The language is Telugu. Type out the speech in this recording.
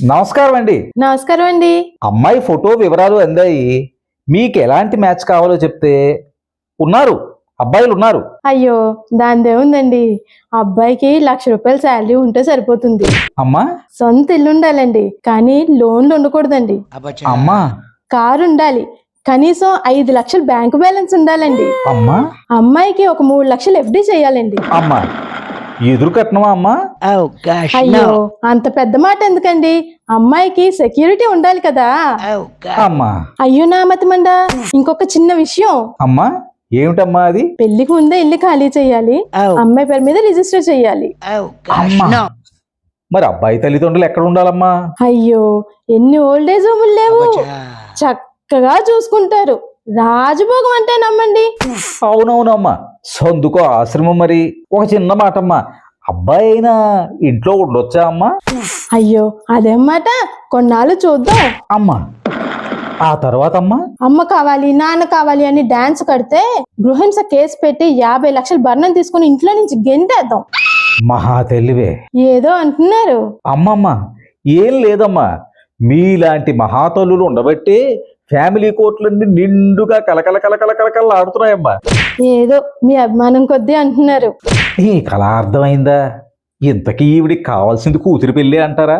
నమస్కారం అండి. నమస్కారం అండి. అమ్మాయి ఫోటో వివరాలు అందాయి. మీకు ఎలాంటి మ్యాచ్ కావాలో చెప్తే ఉన్నారు, అబ్బాయిలు ఉన్నారు. అయ్యో, దానిదేముందండి. అబ్బాయికి ₹1,00,000 శాలరీ ఉంటే సరిపోతుంది. అమ్మా సొంత ఇల్లు ఉండాలండి, కానీ లోన్లు ఉండకూడదండి. అమ్మా కారు ఉండాలి, కనీసం 5 లక్షలు బ్యాంకు బ్యాలెన్స్ ఉండాలండి. అమ్మా అమ్మాయికి ఒక 3 లక్షలు FD చేయాలండి. అమ్మా ఎదురు కట్నమా అమ్మా? అయ్యో, అంత పెద్ద మాట ఎందుకండి? అమ్మాయికి సెక్యూరిటీ ఉండాలి కదా. అమ్మా అయ్యో నా మతిమండ, ఇంకొక చిన్న విషయం. అమ్మా ఏమిటమ్మా అది? పెళ్లికి ముందే ఇల్లు ఖాళీ చేయాలి, అమ్మాయి పేరు మీద రిజిస్టర్ చేయాలి. అమ్మా మరి అబ్బాయి తల్లిదండ్రులు ఎక్కడ ఉండాలమ్మా? అయ్యో, ఎన్ని ఓల్డ్ ఏజ్ హోములు లేవు, చక్కగా చూసుకుంటారు. రాజభోగం అంటే నమ్మండి. అవునవునమ్మా, సందుకో ఆశ్రమం. మరి ఒక చిన్న మాటమ్మా, అబ్బాయి అయినా ఇంట్లో ఉండొచ్చా అమ్మా? అయ్యో అదేం మాట, కొన్నాళ్ళు చూద్దాం. అమ్మా ఆ తర్వాత అమ్మా? అమ్మ కావాలి, నాన్న కావాలి అని డాన్స్ కడితే గృహింస కేసు పెట్టి 50 లక్షలు భరణం తీసుకుని ఇంట్లో నుంచి గెంటేద్దాం. మహా తెలివే. ఏదో అంటున్నారు. అమ్మమ్మ ఏం లేదమ్మా, మీలాంటి మహాతల్లులు ఉండబట్టే ఫ్యామిలీ కోర్టులన్నీ నిండుగా కలకల కలకల కలకల ఆడుతున్నాయమ్మా. ఏదో మీ అభిమానం కొద్దీ అంటున్నారు. ఈ కళ అర్థమైందా? ఇంతకీ ఈవిడికి కావాల్సింది కూతురు పెళ్ళి అంటారా?